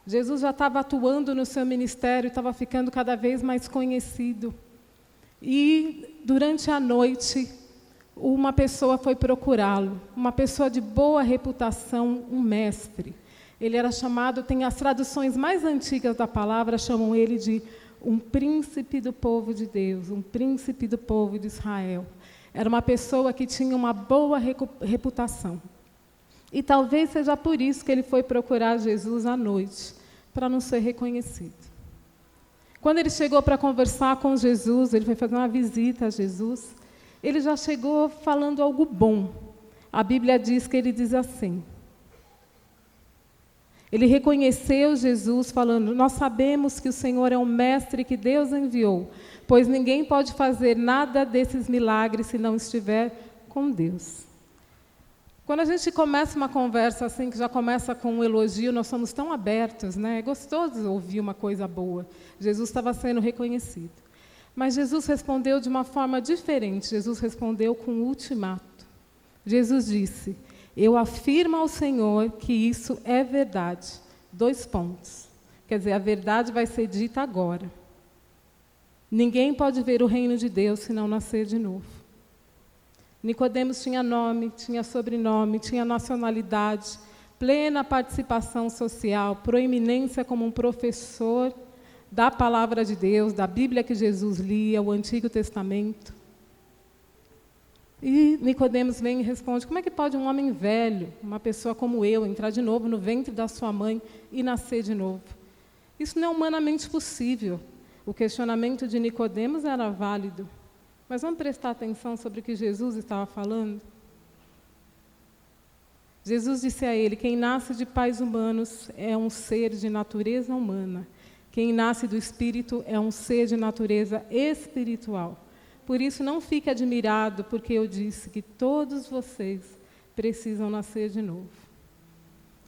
Jesus já estava atuando no seu ministério, estava ficando cada vez mais conhecido. E, durante a noite, uma pessoa foi procurá-lo, uma pessoa de boa reputação, um mestre. Ele era chamado, tem as traduções mais antigas da palavra, chamam ele de um príncipe do povo de Deus, um príncipe do povo de Israel. Era uma pessoa que tinha uma boa reputação. E talvez seja por isso que ele foi procurar Jesus à noite, para não ser reconhecido. Quando ele chegou para conversar com Jesus, ele foi fazer uma visita a Jesus, ele já chegou falando algo bom. A Bíblia diz que ele diz assim. Ele reconheceu Jesus falando, nós sabemos que o Senhor é um mestre que Deus enviou, pois ninguém pode fazer nada desses milagres se não estiver com Deus. Quando a gente começa uma conversa assim, que já começa com um elogio, nós somos tão abertos, né? É gostoso ouvir uma coisa boa. Jesus estava sendo reconhecido. Mas Jesus respondeu de uma forma diferente. Jesus respondeu com um ultimato. Jesus disse, eu afirmo ao Senhor que isso é verdade. 2 pontos. Quer dizer, a verdade vai ser dita agora. Ninguém pode ver o reino de Deus se não nascer de novo. Nicodemos tinha nome, tinha sobrenome, tinha nacionalidade, plena participação social, proeminência como um professor da palavra de Deus, da Bíblia que Jesus lia, o Antigo Testamento. E Nicodemos vem e responde, como é que pode um homem velho, uma pessoa como eu, entrar de novo no ventre da sua mãe e nascer de novo? Isso não é humanamente possível. O questionamento de Nicodemos era válido. Mas vamos prestar atenção sobre o que Jesus estava falando? Jesus disse a ele, quem nasce de pais humanos é um ser de natureza humana. Quem nasce do Espírito é um ser de natureza espiritual. Por isso, não fique admirado, porque eu disse que todos vocês precisam nascer de novo.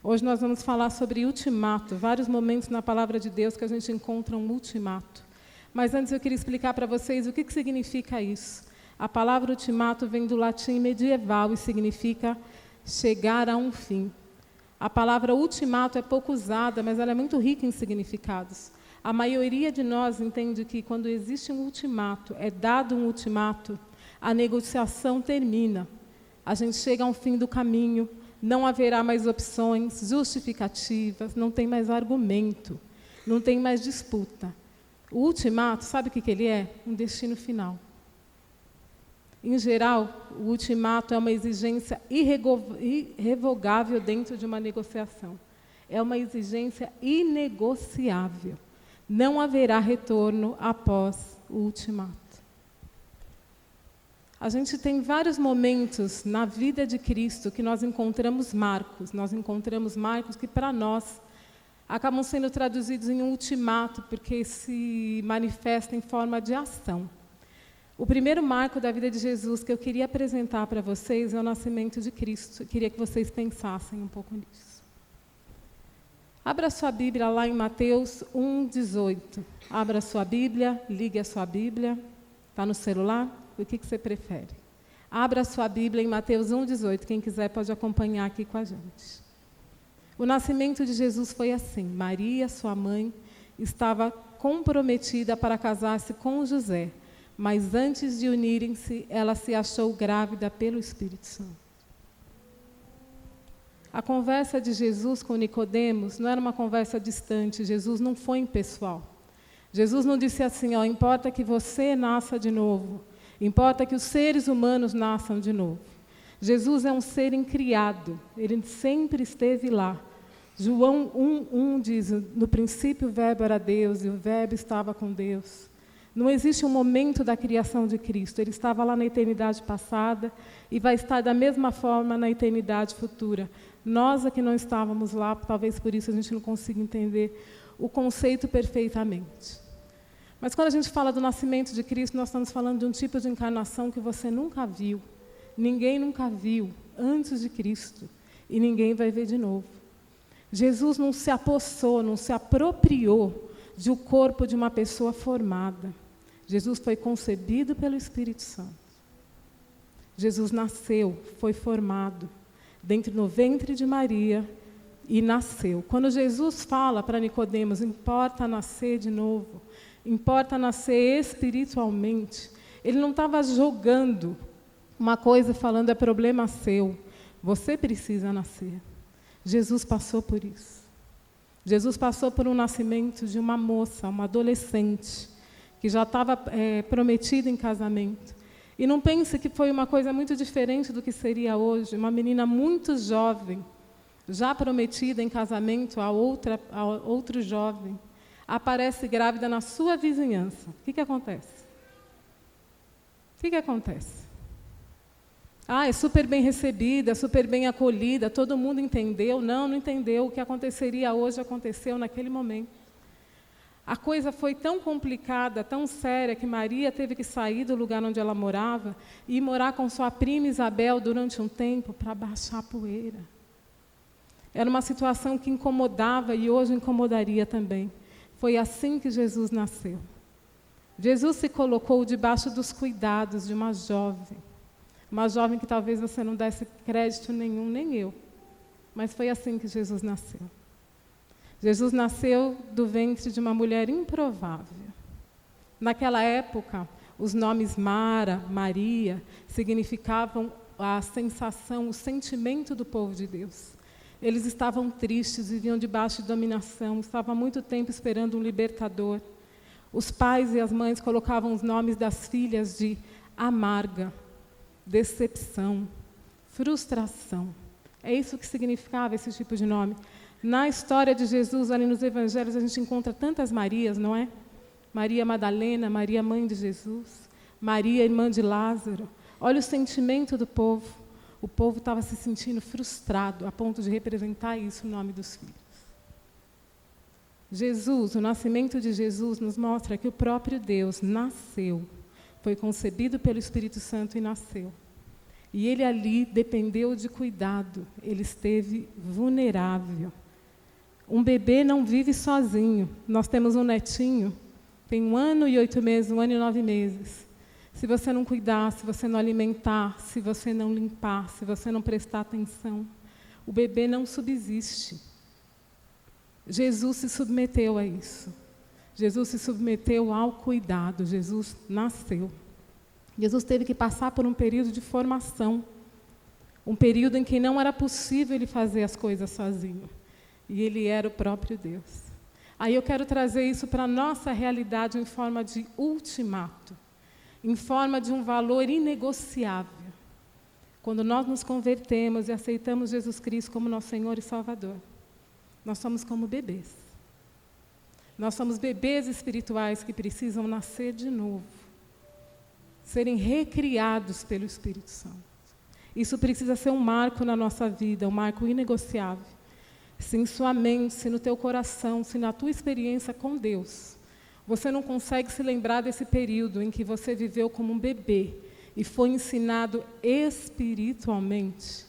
Hoje nós vamos falar sobre ultimato, vários momentos na palavra de Deus que a gente encontra um ultimato. Mas antes eu queria explicar para vocês o que significa isso. A palavra ultimato vem do latim medieval e significa chegar a um fim. A palavra ultimato é pouco usada, mas ela é muito rica em significados. A maioria de nós entende que quando existe um ultimato, é dado um ultimato, a negociação termina. A gente chega a um fim do caminho, não haverá mais opções, justificativas, não tem mais argumento, não tem mais disputa. O ultimato, sabe o que ele é? Um destino final. Em geral, o ultimato é uma exigência irrevogável dentro de uma negociação. É uma exigência inegociável. Não haverá retorno após o ultimato. A gente tem vários momentos na vida de Cristo que nós encontramos marcos. Nós encontramos marcos que, para nós, acabam sendo traduzidos em um ultimato, porque se manifesta em forma de ação. O primeiro marco da vida de Jesus que eu queria apresentar para vocês é o nascimento de Cristo. Eu queria que vocês pensassem um pouco nisso. Abra sua Bíblia lá em Mateus 1:18. Abra sua Bíblia, ligue a sua Bíblia. Está no celular? O que você prefere? Abra sua Bíblia em Mateus 1:18. Quem quiser pode acompanhar aqui com a gente. O nascimento de Jesus foi assim. Maria, sua mãe, estava comprometida para casar-se com José, mas antes de unirem-se, ela se achou grávida pelo Espírito Santo. A conversa de Jesus com Nicodemos não era uma conversa distante, Jesus não foi impessoal. Jesus não disse assim, importa que você nasça de novo, importa que os seres humanos nasçam de novo. Jesus é um ser incriado, ele sempre esteve lá. João 1:1 diz, no princípio o verbo era Deus e o verbo estava com Deus. Não existe um momento da criação de Cristo, ele estava lá na eternidade passada e vai estar da mesma forma na eternidade futura. Nós aqui não estávamos lá, talvez por isso a gente não consiga entender o conceito perfeitamente. Mas quando a gente fala do nascimento de Cristo, nós estamos falando de um tipo de encarnação que você nunca viu, ninguém nunca viu antes de Cristo e ninguém vai ver de novo. Jesus não se apossou, não se apropriou de um corpo de uma pessoa formada. Jesus foi concebido pelo Espírito Santo. Jesus nasceu, foi formado dentro do ventre de Maria e nasceu. Quando Jesus fala para Nicodemos, importa nascer de novo, importa nascer espiritualmente, ele não estava jogando uma coisa e falando, é problema seu. Você precisa nascer. Jesus passou por isso. Jesus passou por um nascimento de uma moça, uma adolescente, que já estava prometida em casamento. E não pense que foi uma coisa muito diferente do que seria hoje. Uma menina muito jovem, já prometida em casamento a outro jovem, aparece grávida na sua vizinhança. O que acontece? O que acontece? É super bem recebida, super bem acolhida, todo mundo entendeu. Não entendeu. O que aconteceria hoje aconteceu naquele momento. A coisa foi tão complicada, tão séria, que Maria teve que sair do lugar onde ela morava e morar com sua prima Isabel durante um tempo para baixar a poeira. Era uma situação que incomodava e hoje incomodaria também. Foi assim que Jesus nasceu. Jesus se colocou debaixo dos cuidados de uma jovem que talvez você não desse crédito nenhum, nem eu. Mas foi assim que Jesus nasceu. Jesus nasceu do ventre de uma mulher improvável. Naquela época, os nomes Mara, Maria, significavam a sensação, o sentimento do povo de Deus. Eles estavam tristes, viviam debaixo de dominação, estavam há muito tempo esperando um libertador. Os pais e as mães colocavam os nomes das filhas de amarga, decepção, frustração. É isso que significava esse tipo de nome. Na história de Jesus, ali nos evangelhos, a gente encontra tantas Marias, não é? Maria Madalena, Maria mãe de Jesus, Maria irmã de Lázaro. Olha o sentimento do povo. O povo estava se sentindo frustrado, a ponto de representar isso no nome dos filhos. Jesus, o nascimento de Jesus, nos mostra que o próprio Deus nasceu, foi concebido pelo Espírito Santo e nasceu. E ele ali dependeu de cuidado, ele esteve vulnerável. Um bebê não vive sozinho. Nós temos um netinho, tem 1 ano e 8 meses, 1 ano e 9 meses. Se você não cuidar, se você não alimentar, se você não limpar, se você não prestar atenção, o bebê não subsiste. Jesus se submeteu a isso. Jesus se submeteu ao cuidado. Jesus nasceu. Jesus teve que passar por um período de formação, um período em que não era possível ele fazer as coisas sozinho. E ele era o próprio Deus. Aí eu quero trazer isso para a nossa realidade em forma de ultimato, em forma de um valor inegociável. Quando nós nos convertemos e aceitamos Jesus Cristo como nosso Senhor e Salvador, nós somos como bebês. Nós somos bebês espirituais que precisam nascer de novo, serem recriados pelo Espírito Santo. Isso precisa ser um marco na nossa vida, um marco inegociável. Se em sua mente, se no teu coração, se na tua experiência com Deus, você não consegue se lembrar desse período em que você viveu como um bebê e foi ensinado espiritualmente,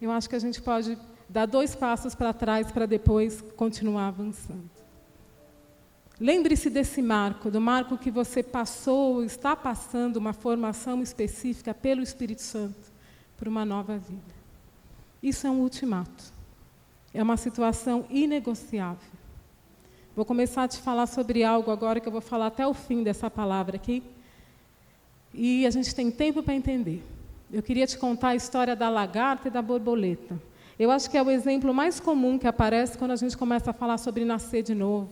eu acho que a gente pode dar 2 passos para trás para depois continuar avançando. Lembre-se desse marco, do marco que você passou ou está passando uma formação específica pelo Espírito Santo para uma nova vida. Isso é um ultimato. É uma situação inegociável. Vou começar a te falar sobre algo agora que eu vou falar até o fim dessa palavra aqui. E a gente tem tempo para entender. Eu queria te contar a história da lagarta e da borboleta. Eu acho que é o exemplo mais comum que aparece quando a gente começa a falar sobre nascer de novo.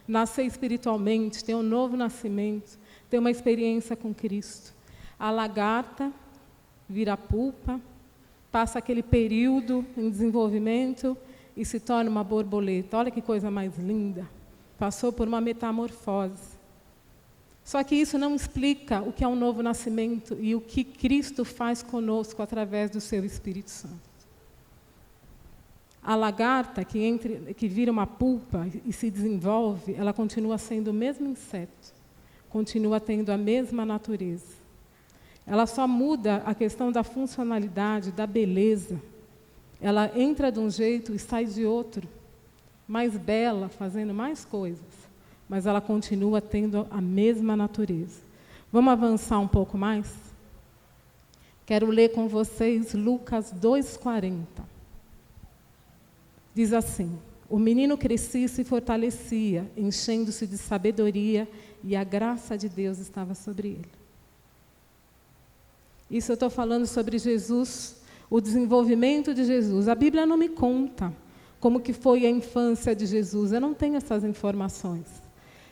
Nascer espiritualmente, ter um novo nascimento, ter uma experiência com Cristo. A lagarta vira pulpa, passa aquele período em desenvolvimento e se torna uma borboleta. Olha que coisa mais linda. Passou por uma metamorfose. Só que isso não explica o que é um novo nascimento e o que Cristo faz conosco através do seu Espírito Santo. A lagarta que vira uma pulpa e se desenvolve, ela continua sendo o mesmo inseto, continua tendo a mesma natureza. Ela só muda a questão da funcionalidade, da beleza. Ela entra de um jeito e sai de outro, mais bela, fazendo mais coisas, mas ela continua tendo a mesma natureza. Vamos avançar um pouco mais? Quero ler com vocês Lucas 2,40. Diz assim: o menino crescia e se fortalecia, enchendo-se de sabedoria, e a graça de Deus estava sobre ele. Isso eu estou falando sobre Jesus, o desenvolvimento de Jesus. A Bíblia não me conta como que foi a infância de Jesus, eu não tenho essas informações.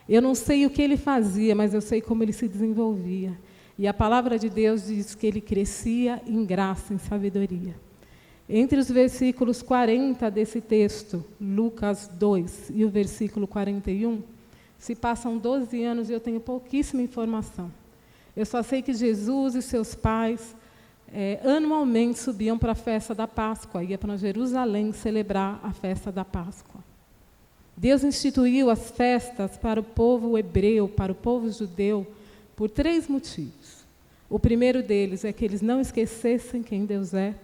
Eu não sei o que ele fazia, mas eu sei como ele se desenvolvia. E a palavra de Deus diz que ele crescia em graça, em sabedoria. Entre os versículos 40 desse texto, Lucas 2, e o versículo 41, se passam 12 anos e eu tenho pouquíssima informação. Eu só sei que Jesus e seus pais anualmente subiam para a festa da Páscoa, ia para Jerusalém celebrar a festa da Páscoa. Deus instituiu as festas para o povo hebreu, para o povo judeu, por 3 motivos. O primeiro deles é que eles não esquecessem quem Deus é.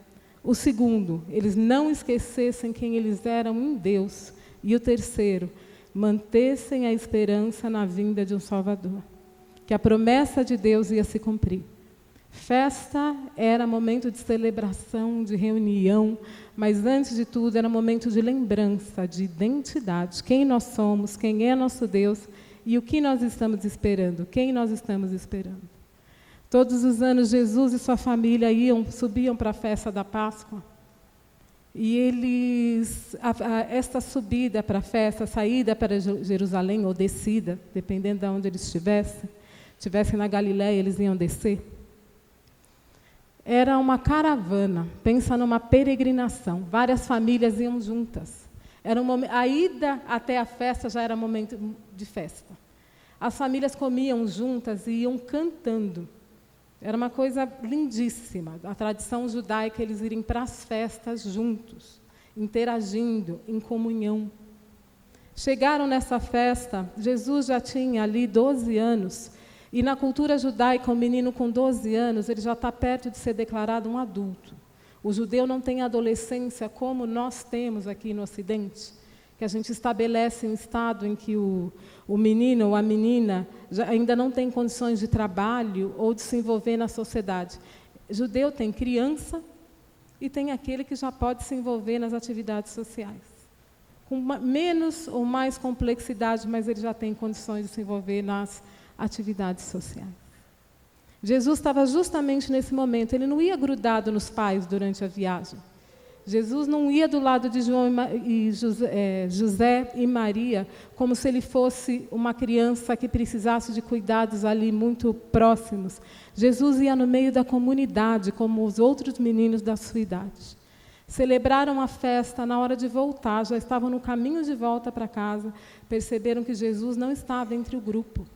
O segundo, eles não esquecessem quem eles eram em Deus. E o terceiro, mantessem a esperança na vinda de um Salvador, que a promessa de Deus ia se cumprir. Festa era momento de celebração, de reunião, mas antes de tudo era momento de lembrança, de identidade. Quem nós somos, quem é nosso Deus e o que nós estamos esperando, quem nós estamos esperando. Todos os anos Jesus e sua família subiam para a festa da Páscoa. E esta subida para a festa, saída para Jerusalém ou descida, dependendo de onde eles estivessem na Galiléia, eles iam descer. Era uma caravana, pensa numa peregrinação, várias famílias iam juntas. A ida até a festa já era momento de festa. As famílias comiam juntas e iam cantando. Era uma coisa lindíssima, a tradição judaica, eles irem para as festas juntos, interagindo, em comunhão. Chegaram nessa festa, Jesus já tinha ali 12 anos, e na cultura judaica, um menino com 12 anos, ele já está perto de ser declarado um adulto. O judeu não tem adolescência como nós temos aqui no Ocidente, que a gente estabelece um estado em que o menino ou a menina ainda não tem condições de trabalho ou de se envolver na sociedade. O judeu tem criança e tem aquele que já pode se envolver nas atividades sociais. Com menos ou mais complexidade, mas ele já tem condições de se envolver nas atividades sociais. Jesus estava justamente nesse momento, ele não ia grudado nos pais durante a viagem. Jesus não ia do lado de José e Maria como se ele fosse uma criança que precisasse de cuidados ali muito próximos. Jesus ia no meio da comunidade, como os outros meninos da sua idade. Celebraram a festa, na hora de voltar, já estavam no caminho de volta para casa, perceberam que Jesus não estava entre o grupo.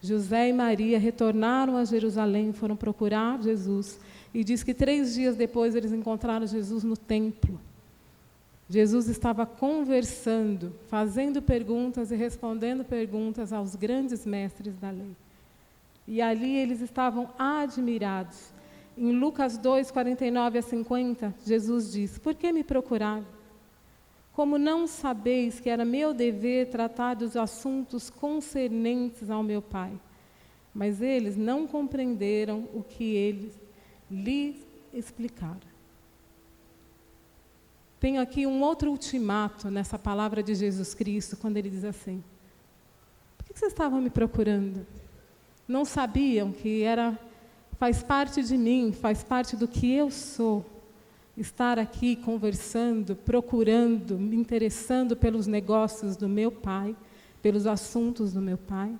José e Maria retornaram a Jerusalém, foram procurar Jesus, e diz que 3 dias depois eles encontraram Jesus no templo. Jesus estava conversando, fazendo perguntas e respondendo perguntas aos grandes mestres da lei. E ali eles estavam admirados. Em Lucas 2, 49 a 50, Jesus diz: por que me procuraram? Como não sabeis que era meu dever tratar dos assuntos concernentes ao meu Pai? Mas eles não compreenderam o que ele lhes explicara. Tenho aqui um outro ultimato nessa palavra de Jesus Cristo, quando ele diz assim: por que vocês estavam me procurando? Não sabiam que faz parte de mim, faz parte do que eu sou, estar aqui conversando, procurando, me interessando pelos negócios do meu Pai, pelos assuntos do meu Pai?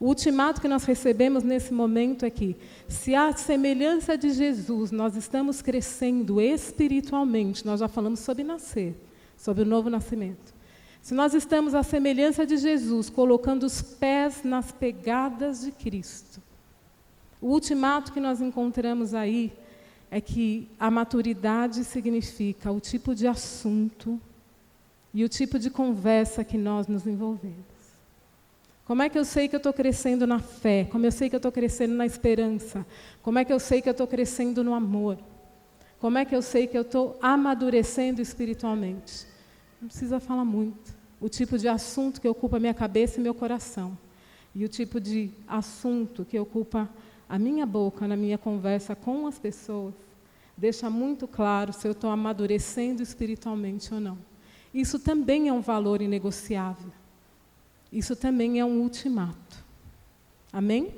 O ultimato que nós recebemos nesse momento é que, se à semelhança de Jesus nós estamos crescendo espiritualmente, nós já falamos sobre nascer, sobre o novo nascimento. Se nós estamos à semelhança de Jesus, colocando os pés nas pegadas de Cristo, o ultimato que nós encontramos aí é que a maturidade significa o tipo de assunto e o tipo de conversa que nós nos envolvemos. Como é que eu sei que eu estou crescendo na fé? Como eu sei que eu estou crescendo na esperança? Como é que eu sei que eu estou crescendo no amor? Como é que eu sei que eu estou amadurecendo espiritualmente? Não precisa falar muito. O tipo de assunto que ocupa a minha cabeça e meu coração. E o tipo de assunto que ocupa a minha boca na minha conversa com as pessoas, deixa muito claro se eu estou amadurecendo espiritualmente ou não. Isso também é um valor inegociável. Isso também é um ultimato. Amém?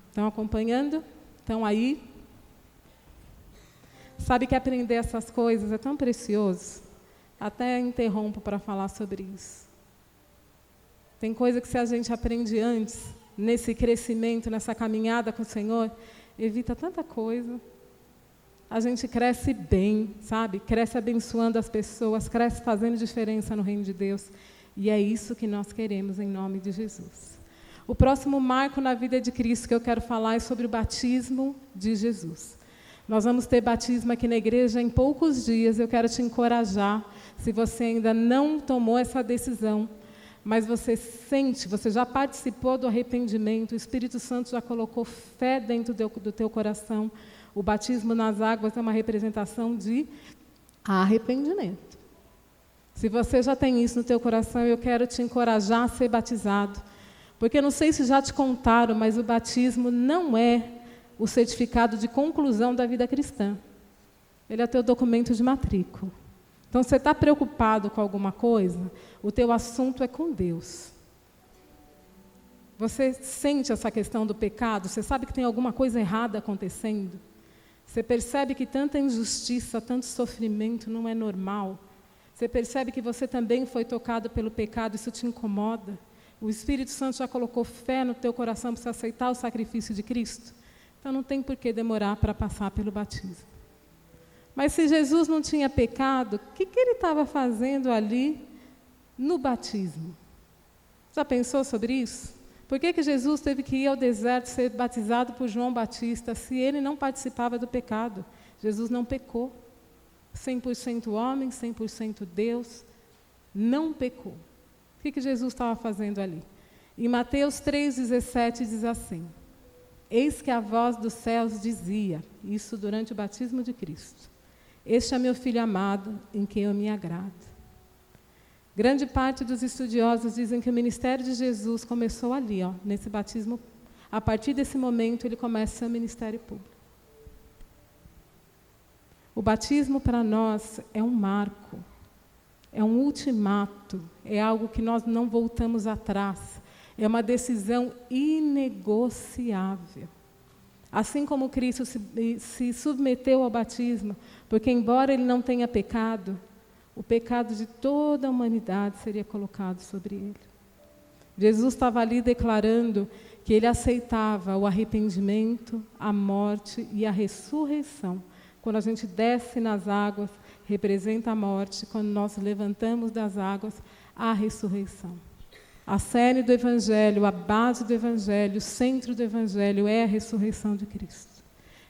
Estão acompanhando? Estão aí? Sabe que aprender essas coisas é tão precioso? Até interrompo para falar sobre isso. Tem coisa que se a gente aprende antes, nesse crescimento, nessa caminhada com o Senhor, evita tanta coisa. A gente cresce bem, sabe? Cresce abençoando as pessoas, cresce fazendo diferença no reino de Deus. E é isso que nós queremos em nome de Jesus. O próximo marco na vida de Cristo que eu quero falar é sobre o batismo de Jesus. Nós vamos ter batismo aqui na igreja em poucos dias. Eu quero te encorajar, se você ainda não tomou essa decisão, mas você sente, você já participou do arrependimento, o Espírito Santo já colocou fé dentro do teu coração. O batismo nas águas é uma representação de arrependimento. Se você já tem isso no teu coração, eu quero te encorajar a ser batizado. Porque não sei se já te contaram, mas o batismo não é o certificado de conclusão da vida cristã. Ele é o teu documento de matrícula. Então, você está preocupado com alguma coisa, o teu assunto é com Deus. Você sente essa questão do pecado? Você sabe que tem alguma coisa errada acontecendo? Você percebe que tanta injustiça, tanto sofrimento não é normal? Você percebe que você também foi tocado pelo pecado, isso te incomoda? O Espírito Santo já colocou fé no teu coração para você aceitar o sacrifício de Cristo? Então não tem por que demorar para passar pelo batismo. Mas se Jesus não tinha pecado, o que ele estava fazendo ali no batismo? Já pensou sobre isso? Por que Jesus teve que ir ao deserto ser batizado por João Batista se ele não participava do pecado? Jesus não pecou. 100% homem, 100% Deus, não pecou. O que Jesus estava fazendo ali? Em Mateus 3,17 diz assim: eis que a voz dos céus dizia, isso durante o batismo de Cristo, este é meu filho amado, em quem eu me agrado. Grande parte dos estudiosos dizem que o ministério de Jesus começou ali, nesse batismo. A partir desse momento, ele começa seu ministério público. O batismo para nós é um marco, é um ultimato, é algo que nós não voltamos atrás, é uma decisão inegociável. Assim como Cristo se submeteu ao batismo, porque embora ele não tenha pecado, o pecado de toda a humanidade seria colocado sobre ele. Jesus estava ali declarando que ele aceitava o arrependimento, a morte e a ressurreição. Quando a gente desce nas águas, representa a morte. Quando nós levantamos das águas, a ressurreição. A cerne do Evangelho, a base do Evangelho, o centro do Evangelho é a ressurreição de Cristo.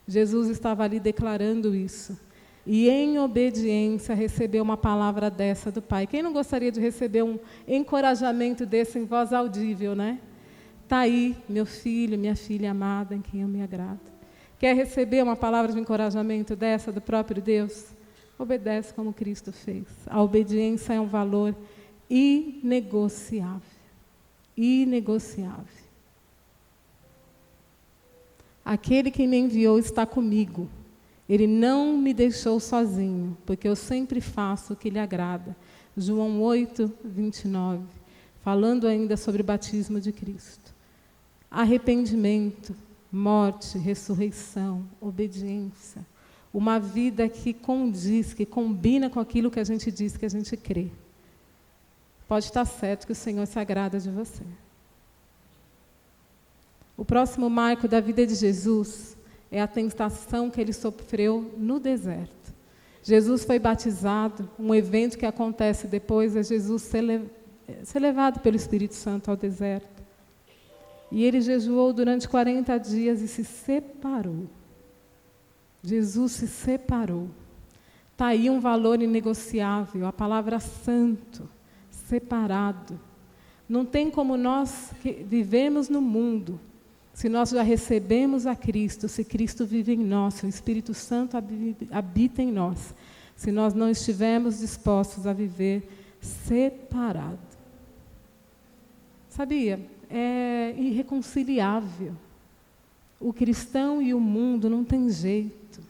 Jesus estava ali declarando isso. E em obediência recebeu uma palavra dessa do Pai. Quem não gostaria de receber um encorajamento desse em voz audível, né? Está aí, meu filho, minha filha amada, em quem eu me agrado. Quer receber uma palavra de encorajamento dessa do próprio Deus? Obedece como Cristo fez. A obediência é um valor inegociável. Inegociável. Aquele que me enviou está comigo. Ele não me deixou sozinho, porque eu sempre faço o que lhe agrada. João 8, 29. Falando ainda sobre o batismo de Cristo. Arrependimento, morte, ressurreição, obediência. Uma vida que condiz, que combina com aquilo que a gente diz que a gente crê. Pode estar certo que o Senhor se agrada de você. O próximo marco da vida de Jesus é a tentação que ele sofreu no deserto. Jesus foi batizado, um evento que acontece depois é Jesus ser levado pelo Espírito Santo ao deserto. E ele jejuou durante 40 dias e se separou. Jesus se separou. Está aí um valor inegociável, a palavra santo, separado. Não tem como nós que vivemos no mundo, se nós já recebemos a Cristo, se Cristo vive em nós, se o Espírito Santo habita em nós, se nós não estivermos dispostos a viver separado. Sabia? É irreconciliável. O cristão e o mundo não tem jeito.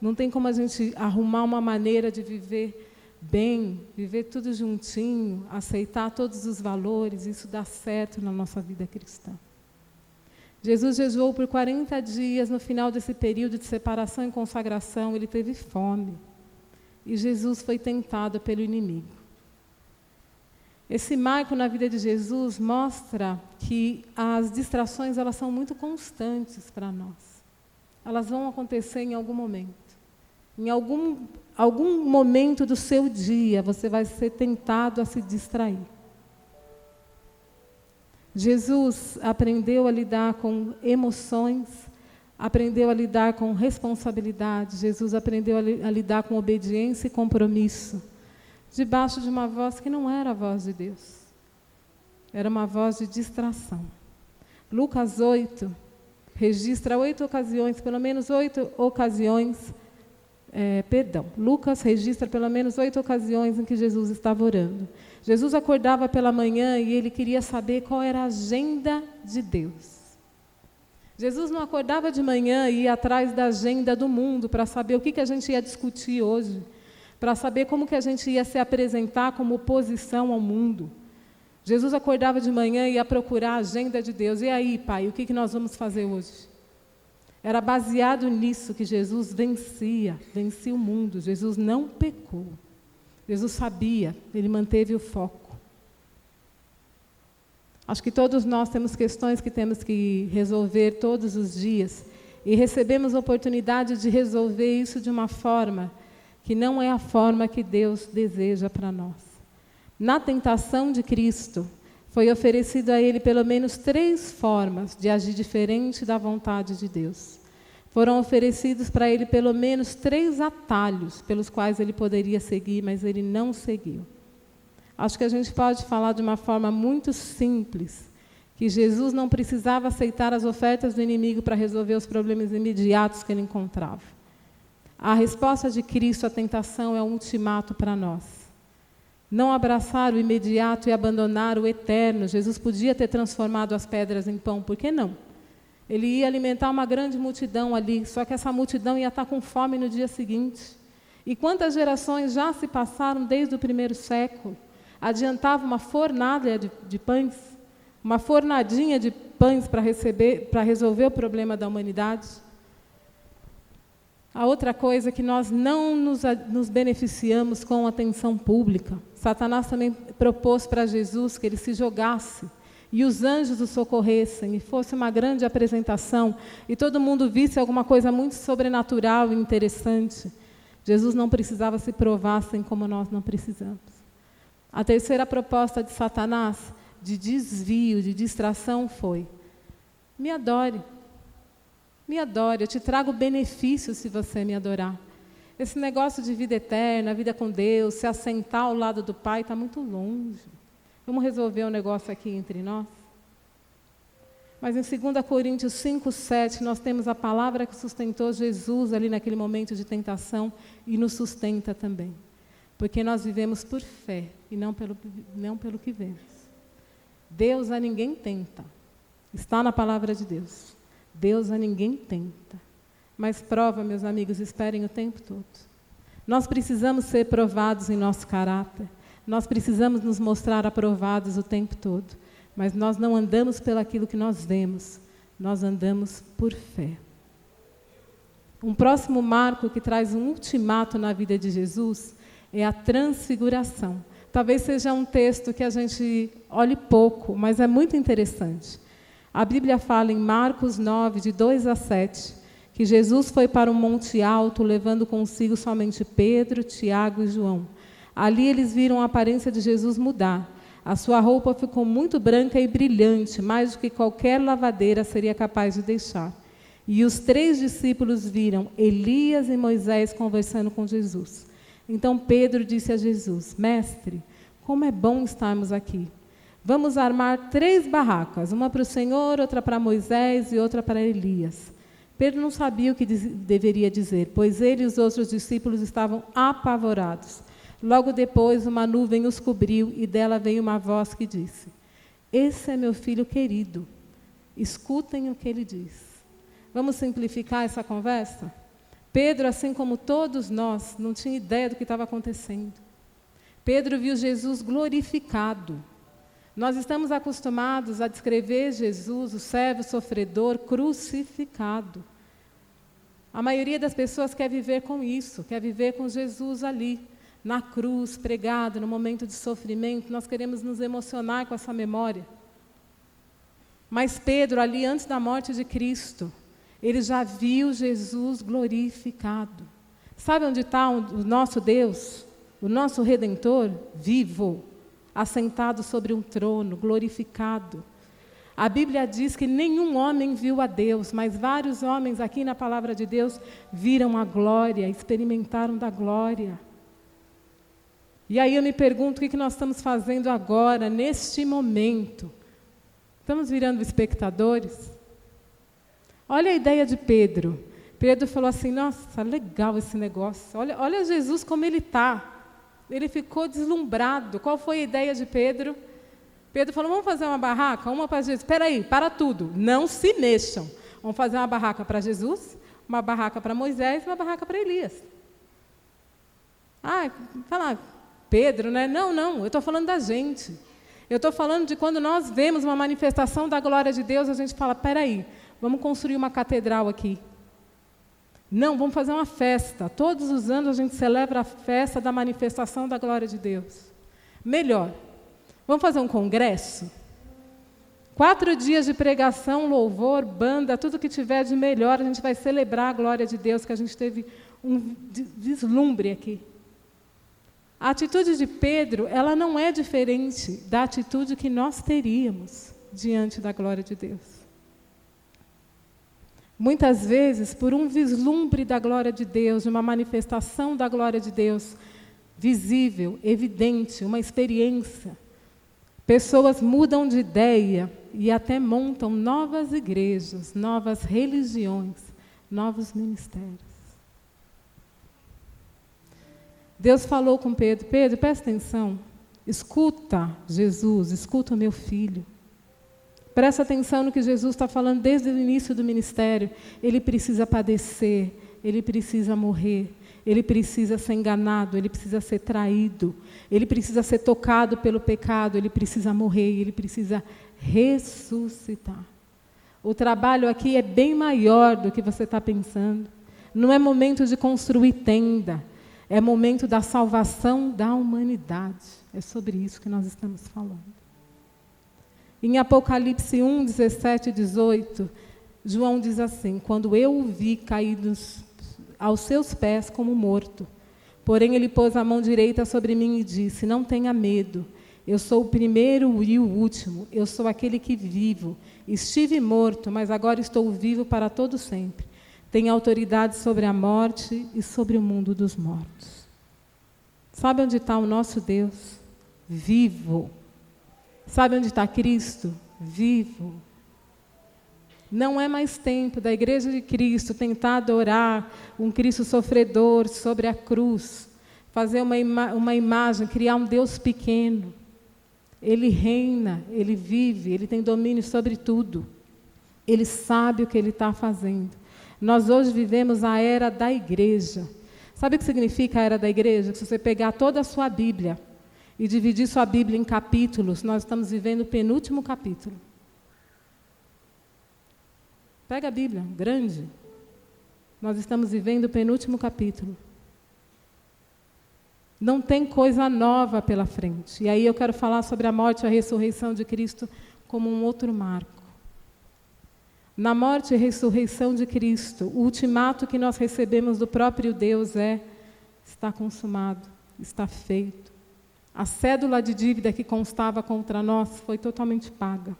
Não tem como a gente arrumar uma maneira de viver bem, viver tudo juntinho, aceitar todos os valores, isso dá certo na nossa vida cristã. Jesus jejuou por 40 dias, no final desse período de separação e consagração, ele teve fome. E Jesus foi tentado pelo inimigo. Esse marco na vida de Jesus mostra que as distrações elas são muito constantes para nós. Elas vão acontecer em algum momento. Em algum momento do seu dia, você vai ser tentado a se distrair. Jesus aprendeu a lidar com emoções, aprendeu a lidar com responsabilidade, Jesus aprendeu a lidar com obediência e compromisso, debaixo de uma voz que não era a voz de Deus. Era uma voz de distração. Lucas 8 registra 8 ocasiões, pelo menos 8 ocasiões, Lucas registra pelo menos 8 ocasiões em que Jesus estava orando. Jesus acordava pela manhã e ele queria saber qual era a agenda de Deus. Jesus não acordava de manhã e ia atrás da agenda do mundo para saber o que a gente ia discutir hoje, para saber como que a gente ia se apresentar como oposição ao mundo. Jesus acordava de manhã e ia procurar a agenda de Deus. E aí, Pai, o que nós vamos fazer hoje? Era baseado nisso que Jesus vencia o mundo. Jesus não pecou. Jesus sabia, ele manteve o foco. Acho que todos nós temos questões que temos que resolver todos os dias e recebemos a oportunidade de resolver isso de uma forma que não é a forma que Deus deseja para nós. Na tentação de Cristo, foi oferecido a ele pelo menos 3 formas de agir diferente da vontade de Deus. Foram oferecidos para ele pelo menos 3 atalhos pelos quais ele poderia seguir, mas ele não seguiu. Acho que a gente pode falar de uma forma muito simples, que Jesus não precisava aceitar as ofertas do inimigo para resolver os problemas imediatos que ele encontrava. A resposta de Cristo à tentação é um ultimato para nós. Não abraçar o imediato e abandonar o eterno. Jesus podia ter transformado as pedras em pão, por que não? Ele ia alimentar uma grande multidão ali, só que essa multidão ia estar com fome no dia seguinte. E quantas gerações já se passaram desde o primeiro século? Adiantava uma fornalha de pães, uma fornadinha de pães para resolver o problema da humanidade. A outra coisa é que nós não nos beneficiamos com a atenção pública. Satanás também propôs para Jesus que ele se jogasse e os anjos o socorressem, e fosse uma grande apresentação, e todo mundo visse alguma coisa muito sobrenatural e interessante. Jesus não precisava se provar assim como nós não precisamos. A terceira proposta de Satanás, de desvio, de distração, foi: me adore. Me adore, eu te trago benefícios se você me adorar. Esse negócio de vida eterna, vida com Deus, se assentar ao lado do Pai, está muito longe. Vamos resolver um negócio aqui entre nós? Mas em 2 Coríntios 5:7, nós temos a palavra que sustentou Jesus ali naquele momento de tentação e nos sustenta também. Porque nós vivemos por fé e não pelo que vemos. Deus a ninguém tenta. Está na palavra de Deus. Deus a ninguém tenta. Mas prova, meus amigos, esperem o tempo todo. Nós precisamos ser provados em nosso caráter. Nós precisamos nos mostrar aprovados o tempo todo. Mas nós não andamos pelaquilo que nós vemos. Nós andamos por fé. Um próximo marco que traz um ultimato na vida de Jesus é a transfiguração. Talvez seja um texto que a gente olhe pouco, mas é muito interessante. A Bíblia fala em Marcos 9, de 2 a 7, que Jesus foi para um monte alto, levando consigo somente Pedro, Tiago e João. Ali eles viram a aparência de Jesus mudar. A sua roupa ficou muito branca e brilhante, mais do que qualquer lavadeira seria capaz de deixar. E os 3 discípulos viram Elias e Moisés conversando com Jesus. Então Pedro disse a Jesus: Mestre, como é bom estarmos aqui. Vamos armar 3 barracas, uma para o Senhor, outra para Moisés e outra para Elias. Pedro não sabia o que deveria dizer, pois ele e os outros discípulos estavam apavorados. Logo depois, uma nuvem os cobriu e dela veio uma voz que disse: Esse é meu filho querido, escutem o que ele diz. Vamos simplificar essa conversa? Pedro, assim como todos nós, não tinha ideia do que estava acontecendo. Pedro viu Jesus glorificado. Nós estamos acostumados a descrever Jesus, o servo sofredor, crucificado. A maioria das pessoas quer viver com isso, quer viver com Jesus ali, na cruz, pregado, no momento de sofrimento. Nós queremos nos emocionar com essa memória. Mas Pedro, ali antes da morte de Cristo, ele já viu Jesus glorificado. Sabe onde está o nosso Deus, o nosso Redentor? Vivo, assentado sobre um trono, glorificado. A Bíblia diz que nenhum homem viu a Deus, mas vários homens aqui na palavra de Deus viram a glória, experimentaram da glória. E aí eu me pergunto o que nós estamos fazendo agora, neste momento. Estamos virando espectadores? Olha a ideia de Pedro. Pedro falou assim, nossa, legal esse negócio. Olha Jesus como ele está. Ele ficou deslumbrado. Qual foi a ideia de Pedro? Pedro falou, vamos fazer uma barraca? Uma para Jesus. Espera aí, para tudo. Não se mexam. Vamos fazer uma barraca para Jesus, uma barraca para Moisés e uma barraca para Elias. Fala, Pedro, né? Não, eu estou falando da gente. Eu estou falando de quando nós vemos uma manifestação da glória de Deus, a gente fala, espera aí, vamos construir uma catedral aqui. Não, vamos fazer uma festa. Todos os anos a gente celebra a festa da manifestação da glória de Deus. Melhor, vamos fazer um congresso? 4 dias de pregação, louvor, banda, tudo que tiver de melhor, a gente vai celebrar a glória de Deus, que a gente teve um vislumbre aqui. A atitude de Pedro, ela não é diferente da atitude que nós teríamos diante da glória de Deus. Muitas vezes, por um vislumbre da glória de Deus, de uma manifestação da glória de Deus, visível, evidente, uma experiência, pessoas mudam de ideia e até montam novas igrejas, novas religiões, novos ministérios. Deus falou com Pedro, Pedro, presta atenção, escuta Jesus, escuta o meu filho. Presta atenção no que Jesus está falando desde o início do ministério. Ele precisa padecer, ele precisa morrer, ele precisa ser enganado, ele precisa ser traído, ele precisa ser tocado pelo pecado, ele precisa morrer, ele precisa ressuscitar. O trabalho aqui é bem maior do que você está pensando. Não é momento de construir tenda, é momento da salvação da humanidade. É sobre isso que nós estamos falando. Em Apocalipse 1, 17 e 18, João diz assim, quando eu o vi caído aos seus pés como morto, porém ele pôs a mão direita sobre mim e disse, não tenha medo, eu sou o primeiro e o último, eu sou aquele que vivo, estive morto, mas agora estou vivo para todo sempre. Tenho autoridade sobre a morte e sobre o mundo dos mortos. Sabe onde está o nosso Deus? Vivo. Sabe onde está Cristo? Vivo. Não é mais tempo da Igreja de Cristo tentar adorar um Cristo sofredor sobre a cruz, fazer uma imagem, criar um Deus pequeno. Ele reina, Ele vive, Ele tem domínio sobre tudo. Ele sabe o que Ele está fazendo. Nós hoje vivemos a era da igreja. Sabe o que significa a era da igreja? Que se você pegar toda a sua Bíblia e dividir sua Bíblia em capítulos, nós estamos vivendo o penúltimo capítulo. Pega a Bíblia, grande. Nós estamos vivendo o penúltimo capítulo. Não tem coisa nova pela frente. E aí eu quero falar sobre a morte e a ressurreição de Cristo como um outro marco. Na morte e ressurreição de Cristo, o ultimato que nós recebemos do próprio Deus é: está consumado, está feito. A cédula de dívida que constava contra nós foi totalmente paga.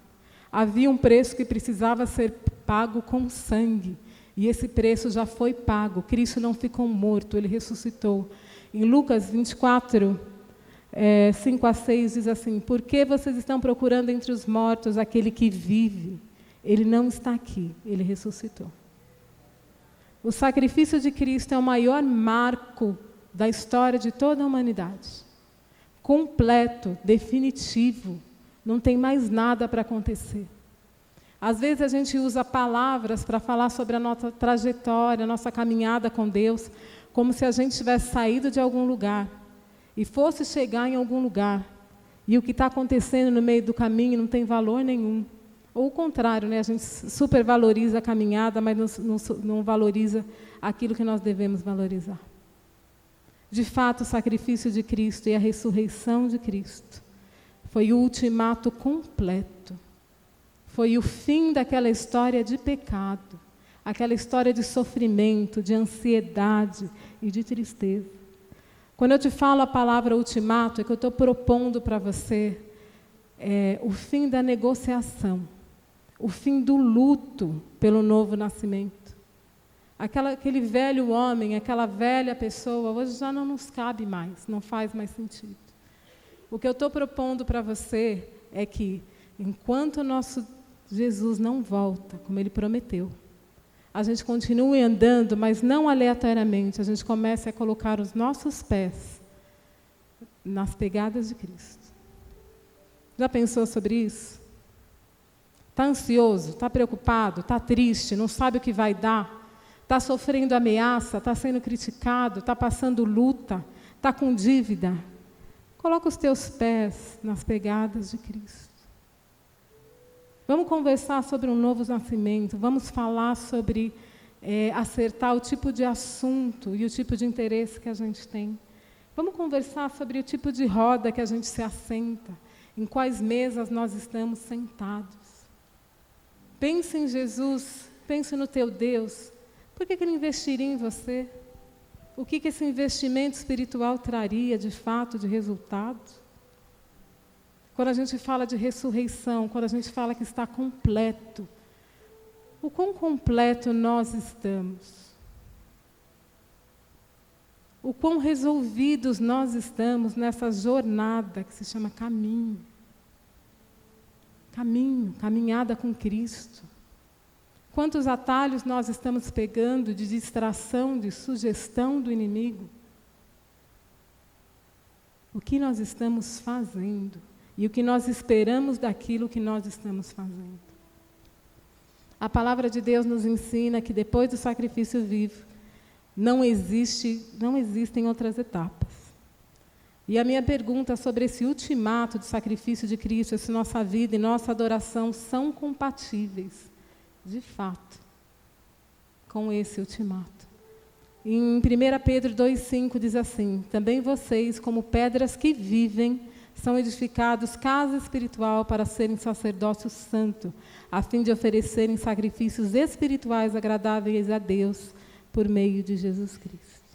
Havia um preço que precisava ser pago com sangue, e esse preço já foi pago. Cristo não ficou morto, Ele ressuscitou. Em Lucas 24, 5 a 6, diz assim: por que vocês estão procurando entre os mortos aquele que vive? Ele não está aqui, Ele ressuscitou. O sacrifício de Cristo é o maior marco da história de toda a humanidade. Completo, definitivo, não tem mais nada para acontecer. Às vezes a gente usa palavras para falar sobre a nossa trajetória, a nossa caminhada com Deus, como se a gente tivesse saído de algum lugar. e fosse chegar em algum lugar, e o que está acontecendo no meio do caminho não tem valor nenhum. Ou o contrário, né? A gente supervaloriza a caminhada, mas não valoriza aquilo que nós devemos valorizar. De fato, o sacrifício de Cristo e a ressurreição de Cristo foi o ultimato completo. Foi o fim daquela história de pecado, aquela história de sofrimento, de ansiedade e de tristeza. Quando eu te falo a palavra ultimato, é que eu estou propondo para você o fim da negociação, o fim do luto pelo novo nascimento. Aquele velho homem, aquela velha pessoa, hoje já não nos cabe mais, não faz mais sentido. O que eu estou propondo para você é que, enquanto o nosso Jesus não volta, como Ele prometeu, a gente continue andando, mas não aleatoriamente, a gente comece a colocar os nossos pés nas pegadas de Cristo. Já pensou sobre isso? Está ansioso? Está preocupado? Está triste? Não sabe o que vai dar? Está sofrendo ameaça? Está sendo criticado? Está passando luta? Está com dívida? Coloca os teus pés nas pegadas de Cristo. Vamos conversar sobre um novo nascimento, vamos falar sobre acertar o tipo de assunto e o tipo de interesse que a gente tem. Vamos conversar sobre o tipo de roda que a gente se assenta, em quais mesas nós estamos sentados. Pense em Jesus, pense no teu Deus. Por que Ele investiria em você? O que esse investimento espiritual traria de fato, de resultado? Quando a gente fala de ressurreição, quando a gente fala que está completo, o quão completo nós estamos? O quão resolvidos nós estamos nessa jornada que se chama caminho? Caminhada com Cristo. Quantos atalhos nós estamos pegando de distração, de sugestão do inimigo? O que nós estamos fazendo? E o que nós esperamos daquilo que nós estamos fazendo? A palavra de Deus nos ensina que depois do sacrifício vivo, não existem outras etapas. E a minha pergunta sobre esse ultimato de sacrifício de Cristo, se nossa vida e nossa adoração são compatíveis, de fato, com esse ultimato. Em 1 Pedro 2,5 diz assim: também vocês, como pedras que vivem, são edificados casa espiritual para serem sacerdócio santo, a fim de oferecerem sacrifícios espirituais agradáveis a Deus por meio de Jesus Cristo.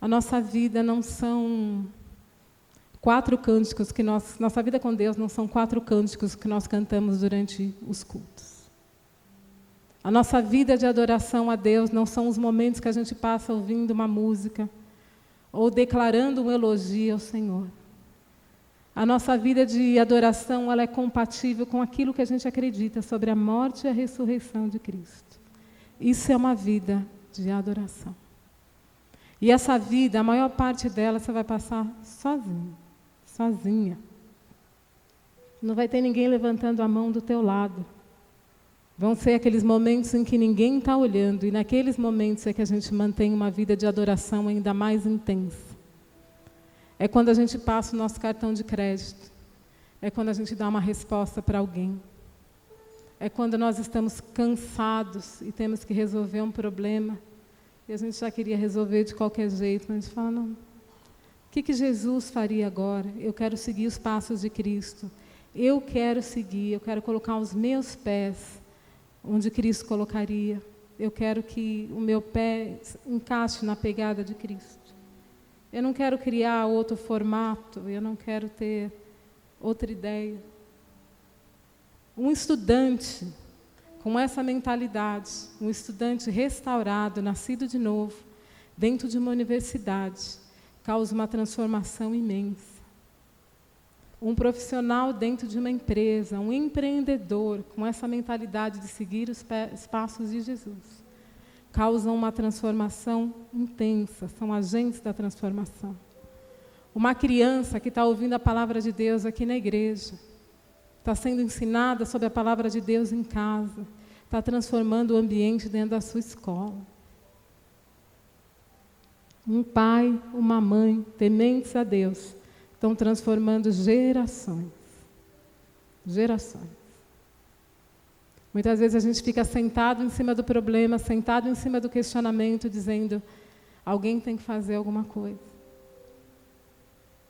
A nossa vida não são 4 cânticos que nossa vida com Deus não são 4 cânticos que nós cantamos durante os cultos. A nossa vida de adoração a Deus não são os momentos que a gente passa ouvindo uma música ou declarando um elogio ao Senhor. A nossa vida de adoração, ela é compatível com aquilo que a gente acredita sobre a morte e a ressurreição de Cristo. Isso é uma vida de adoração. E essa vida, a maior parte dela, você vai passar sozinho, sozinha. Não vai ter ninguém levantando a mão do teu lado. Vão ser aqueles momentos em que ninguém está olhando, e naqueles momentos é que a gente mantém uma vida de adoração ainda mais intensa. É quando a gente passa o nosso cartão de crédito. É quando a gente dá uma resposta para alguém. É quando nós estamos cansados e temos que resolver um problema, e a gente já queria resolver de qualquer jeito, mas a gente fala, não. O que Jesus faria agora? Eu quero seguir os passos de Cristo. Eu quero seguir, eu quero colocar os meus pés onde Cristo colocaria. Eu quero que o meu pé encaixe na pegada de Cristo. Eu não quero criar outro formato, eu não quero ter outra ideia. Um estudante com essa mentalidade, um estudante restaurado, nascido de novo, dentro de uma universidade, causa uma transformação imensa. Um profissional dentro de uma empresa, um empreendedor com essa mentalidade de seguir os passos de Jesus, causam uma transformação intensa, são agentes da transformação. Uma criança que está ouvindo a palavra de Deus aqui na igreja, está sendo ensinada sobre a palavra de Deus em casa, está transformando o ambiente dentro da sua escola. Um pai, uma mãe, tementes a Deus, estão transformando gerações. Gerações. Muitas vezes a gente fica sentado em cima do problema, sentado em cima do questionamento, dizendo, alguém tem que fazer alguma coisa.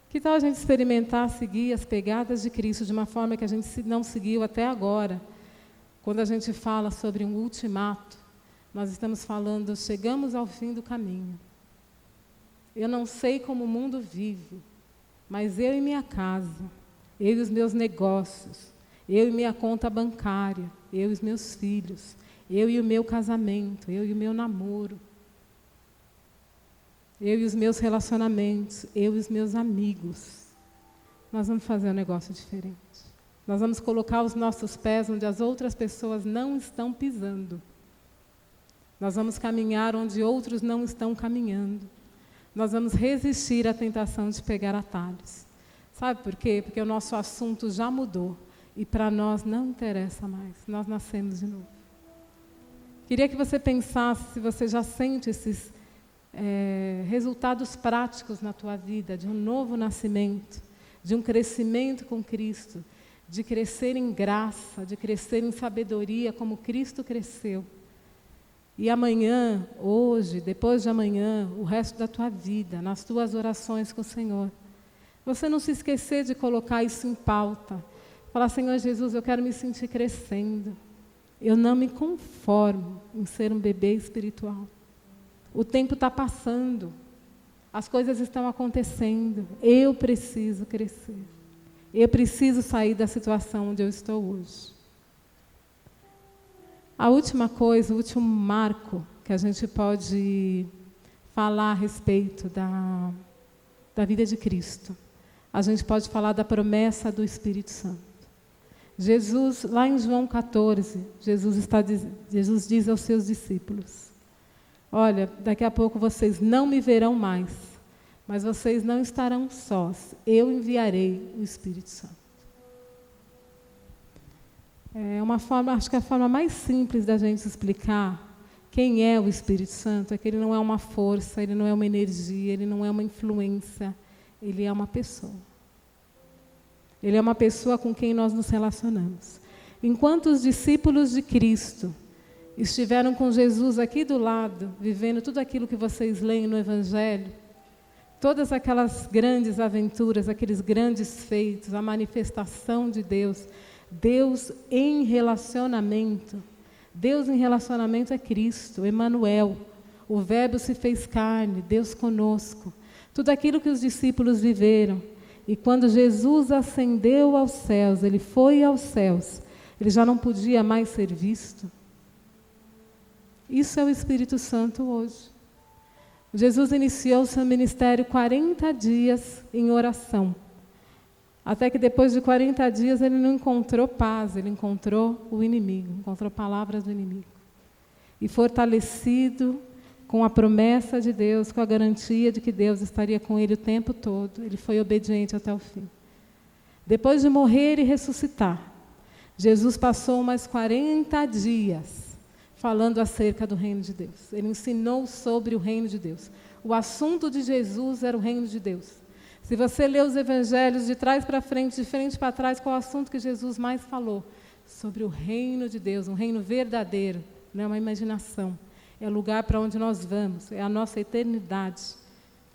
Que tal a gente experimentar seguir as pegadas de Cristo de uma forma que a gente não seguiu até agora? Quando a gente fala sobre um ultimato, nós estamos falando, chegamos ao fim do caminho. Eu não sei como o mundo vive, mas eu e minha casa, eu e os meus negócios, eu e minha conta bancária, eu e os meus filhos, eu e o meu casamento, eu e o meu namoro, eu e os meus relacionamentos, eu e os meus amigos, nós vamos fazer um negócio diferente. Nós vamos colocar os nossos pés onde as outras pessoas não estão pisando. Nós vamos caminhar onde outros não estão caminhando. Nós vamos resistir à tentação de pegar atalhos. Sabe por quê? Porque o nosso assunto já mudou e para nós não interessa mais. Nós nascemos de novo. Queria que você pensasse se você já sente esses resultados práticos na tua vida, de um novo nascimento, de um crescimento com Cristo, de crescer em graça, de crescer em sabedoria como Cristo cresceu. E amanhã, hoje, depois de amanhã, o resto da tua vida, nas tuas orações com o Senhor, você não se esquecer de colocar isso em pauta. Falar, Senhor Jesus, eu quero me sentir crescendo. Eu não me conformo em ser um bebê espiritual. O tempo está passando. As coisas estão acontecendo. Eu preciso crescer. Eu preciso sair da situação onde eu estou hoje. A última coisa, o último marco que a gente pode falar a respeito da vida de Cristo, a gente pode falar da promessa do Espírito Santo. Jesus, lá em João 14, Jesus diz aos seus discípulos, olha, daqui a pouco vocês não me verão mais, mas vocês não estarão sós, eu enviarei o Espírito Santo. É uma forma, acho que a forma mais simples da gente explicar quem é o Espírito Santo é que ele não é uma força, ele não é uma energia, ele não é uma influência, ele é uma pessoa. Ele é uma pessoa com quem nós nos relacionamos. Enquanto os discípulos de Cristo estiveram com Jesus aqui do lado, vivendo tudo aquilo que vocês leem no Evangelho, todas aquelas grandes aventuras, aqueles grandes feitos, a manifestação de Deus, Deus em relacionamento. Deus em relacionamento é Cristo, Emanuel. O Verbo se fez carne, Deus conosco. Tudo aquilo que os discípulos viveram. E quando Jesus ascendeu aos céus, ele foi aos céus, ele já não podia mais ser visto. Isso é o Espírito Santo hoje. Jesus iniciou seu ministério 40 dias em oração. Até que depois de 40 dias ele não encontrou paz, ele encontrou o inimigo, encontrou palavras do inimigo. E fortalecido com a promessa de Deus, com a garantia de que Deus estaria com ele o tempo todo, ele foi obediente até o fim. Depois de morrer e ressuscitar, Jesus passou mais 40 dias falando acerca do reino de Deus. Ele ensinou sobre o reino de Deus. O assunto de Jesus era o reino de Deus. Se você ler os evangelhos de trás para frente, de frente para trás, qual é o assunto que Jesus mais falou? Sobre o reino de Deus, um reino verdadeiro, não é uma imaginação. É o lugar para onde nós vamos, é a nossa eternidade.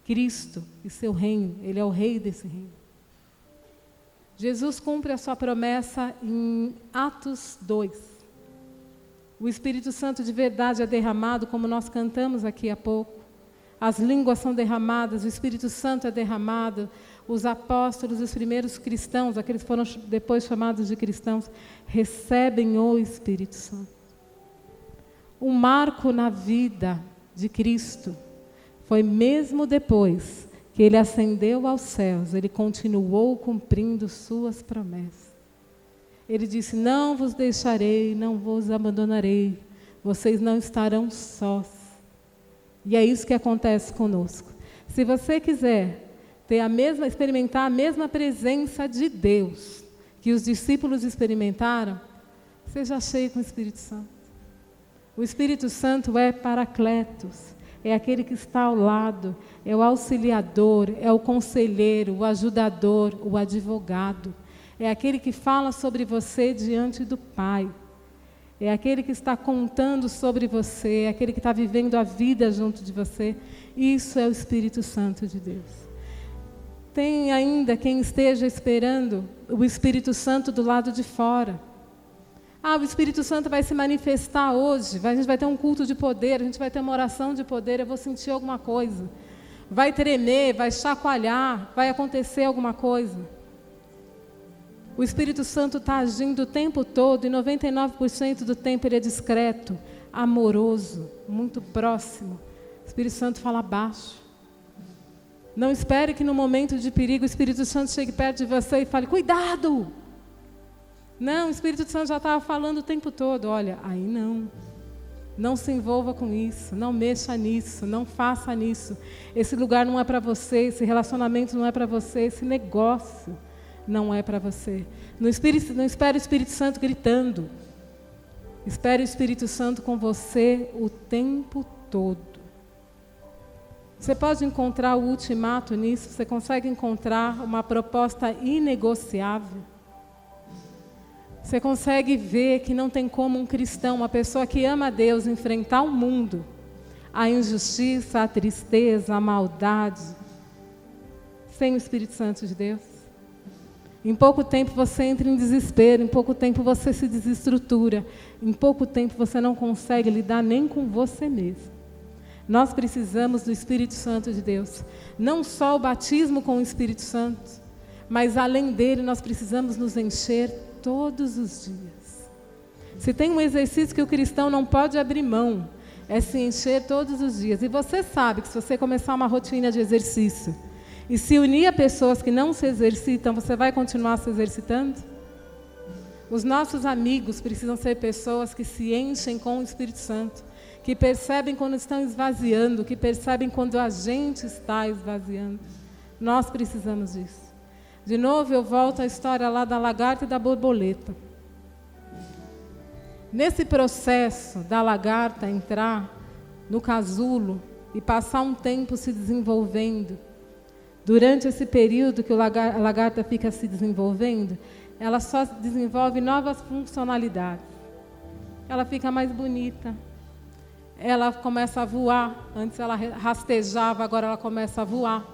Cristo e seu reino, ele é o rei desse reino. Jesus cumpre a sua promessa em Atos 2. O Espírito Santo de verdade é derramado, como nós cantamos aqui há pouco. As línguas são derramadas, o Espírito Santo é derramado, os apóstolos, os primeiros cristãos, aqueles que foram depois chamados de cristãos, recebem o Espírito Santo. Um marco na vida de Cristo foi mesmo depois que ele ascendeu aos céus, ele continuou cumprindo suas promessas. Ele disse, não vos deixarei, não vos abandonarei, vocês não estarão sós. E é isso que acontece conosco. Se você quiser experimentar a mesma presença de Deus que os discípulos experimentaram, seja cheio com o Espírito Santo. O Espírito Santo é Paracletos, é aquele que está ao lado, é o auxiliador, é o conselheiro, o ajudador, o advogado. É aquele que fala sobre você diante do Pai. É aquele que está contando sobre você, é aquele que está vivendo a vida junto de você. Isso é o Espírito Santo de Deus. Tem ainda quem esteja esperando o Espírito Santo do lado de fora. O Espírito Santo vai se manifestar hoje, a gente vai ter um culto de poder, a gente vai ter uma oração de poder, eu vou sentir alguma coisa. Vai tremer, vai chacoalhar, vai acontecer alguma coisa. O Espírito Santo está agindo o tempo todo e 99% do tempo ele é discreto, amoroso, muito próximo. O Espírito Santo fala baixo. Não espere que no momento de perigo o Espírito Santo chegue perto de você e fale, cuidado! Não, o Espírito Santo já estava falando o tempo todo, olha, aí não. Não se envolva com isso, não mexa nisso, não faça nisso. Esse lugar não é para você, esse relacionamento não é para você, esse negócio não é para você. Não espere o Espírito Santo gritando. Espere o Espírito Santo com você o tempo todo. Você pode encontrar o ultimato nisso, você consegue encontrar uma proposta inegociável. Você consegue ver que não tem como um cristão, uma pessoa que ama a Deus, enfrentar o mundo, a injustiça, a tristeza, a maldade, sem o Espírito Santo de Deus. Em pouco tempo você entra em desespero, em pouco tempo você se desestrutura, em pouco tempo você não consegue lidar nem com você mesmo. Nós precisamos do Espírito Santo de Deus. Não só o batismo com o Espírito Santo, mas além dele nós precisamos nos encher todos os dias. Se tem um exercício que o cristão não pode abrir mão, é se encher todos os dias. E você sabe que se você começar uma rotina de exercício e se unir a pessoas que não se exercitam, você vai continuar se exercitando? Os nossos amigos precisam ser pessoas que se enchem com o Espírito Santo, que percebem quando estão esvaziando, que percebem quando a gente está esvaziando. Nós precisamos disso. De novo, eu volto à história lá da lagarta e da borboleta. Nesse processo da lagarta entrar no casulo e passar um tempo se desenvolvendo, durante esse período que a lagarta fica se desenvolvendo, ela só desenvolve novas funcionalidades. Ela fica mais bonita. Ela começa a voar. Antes ela rastejava, agora ela começa a voar.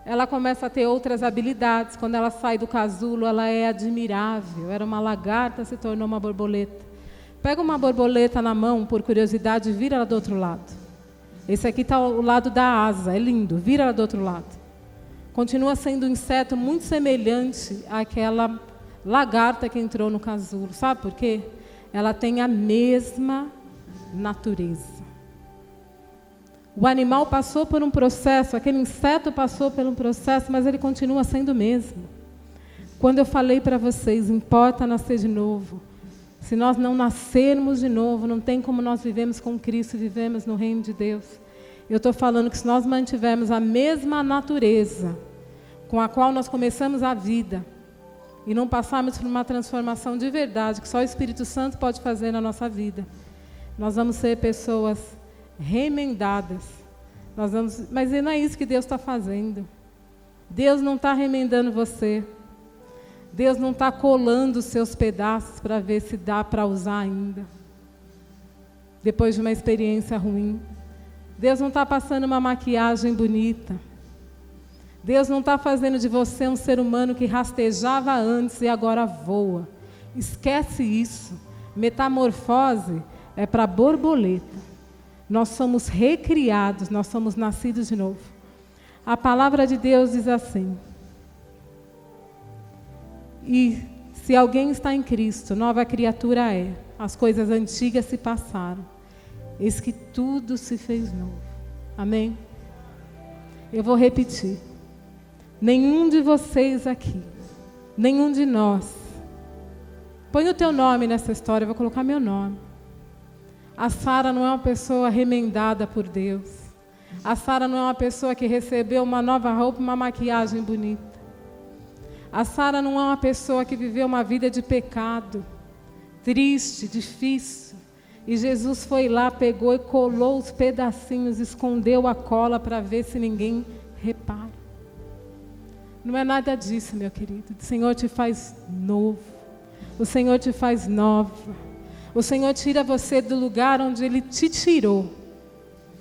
Ela começa a ter outras habilidades. Quando ela sai do casulo, ela é admirável. Era uma lagarta, se tornou uma borboleta. Pega uma borboleta na mão, por curiosidade, e vira ela do outro lado. Esse aqui está o lado da asa, é lindo. Vira ela do outro lado. Continua sendo um inseto muito semelhante àquela lagarta que entrou no casulo. Sabe por quê? Ela tem a mesma natureza. O animal passou por um processo, aquele inseto passou por um processo, mas ele continua sendo o mesmo. Quando eu falei para vocês, importa nascer de novo. Se nós não nascermos de novo, não tem como nós vivemos com Cristo e vivemos no reino de Deus. Eu estou falando que se nós mantivermos a mesma natureza com a qual nós começamos a vida e não passarmos por uma transformação de verdade, que só o Espírito Santo pode fazer na nossa vida, nós vamos ser pessoas remendadas. Mas não é isso que Deus está fazendo. Deus não está remendando você. Deus não está colando os seus pedaços para ver se dá para usar ainda, depois de uma experiência ruim. Deus não está passando uma maquiagem bonita. Deus não está fazendo de você um ser humano que rastejava antes e agora voa. Esquece isso. Metamorfose é para borboleta. Nós somos recriados, nós somos nascidos de novo. A palavra de Deus diz assim: e se alguém está em Cristo, nova criatura é. As coisas antigas se passaram. Eis que tudo se fez novo. Amém? Eu vou repetir. Nenhum de vocês aqui, nenhum de nós, põe o teu nome nessa história, eu vou colocar meu nome. A Sara não é uma pessoa remendada por Deus. A Sara não é uma pessoa que recebeu uma nova roupa, uma maquiagem bonita. A Sara não é uma pessoa que viveu uma vida de pecado, triste, difícil, E Jesus foi lá, pegou e colou os pedacinhos, escondeu a cola para ver se ninguém repara. Não é nada disso, meu querido. O Senhor te faz novo. O Senhor te faz nova. O Senhor tira você do lugar onde Ele te tirou.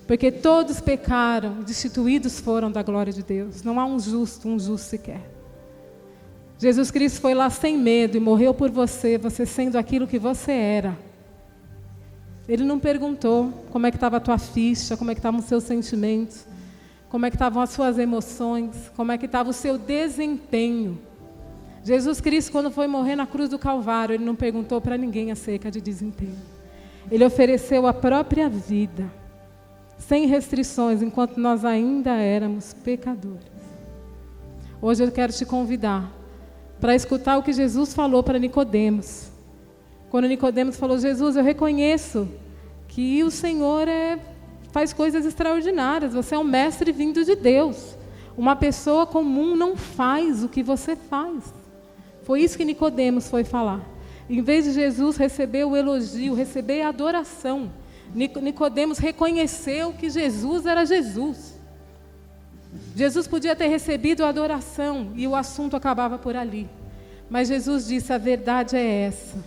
Porque todos pecaram, destituídos foram da glória de Deus. Não há um justo sequer. Jesus Cristo foi lá sem medo e morreu por você, você sendo aquilo que você era. Ele não perguntou como é que estava a tua ficha, como é que estavam os seus sentimentos, como é que estavam as suas emoções, como é que estava o seu desempenho. Jesus Cristo, quando foi morrer na cruz do Calvário, Ele não perguntou para ninguém acerca de desempenho. Ele ofereceu a própria vida, sem restrições, enquanto nós ainda éramos pecadores. Hoje eu quero te convidar para escutar o que Jesus falou para Nicodemos. Quando Nicodemos falou: Jesus, eu reconheço que o Senhor faz coisas extraordinárias, você é um mestre vindo de Deus. Uma pessoa comum não faz o que você faz. Foi isso que Nicodemos foi falar. Em vez de Jesus receber o elogio, receber a adoração, Nicodemos reconheceu que Jesus era Jesus. Jesus podia ter recebido a adoração e o assunto acabava por ali. Mas Jesus disse: a verdade é essa.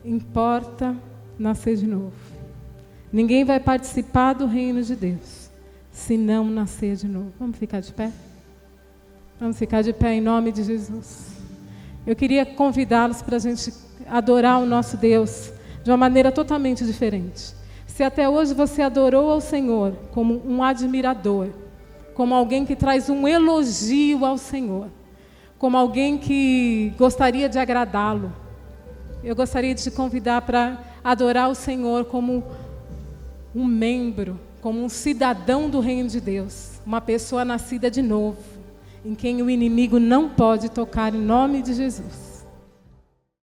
Importa nascer de novo. Ninguém vai participar do reino de Deus se não nascer de novo. Vamos ficar de pé? Vamos ficar de pé em nome de Jesus. Eu queria convidá-los para a gente adorar o nosso Deus de uma maneira totalmente diferente. Se até hoje você adorou ao Senhor como um admirador, como alguém que traz um elogio ao Senhor, como alguém que gostaria de agradá-lo, eu gostaria de te convidar para adorar o Senhor como um membro, como um cidadão do reino de Deus, uma pessoa nascida de novo, em quem o inimigo não pode tocar, em nome de Jesus.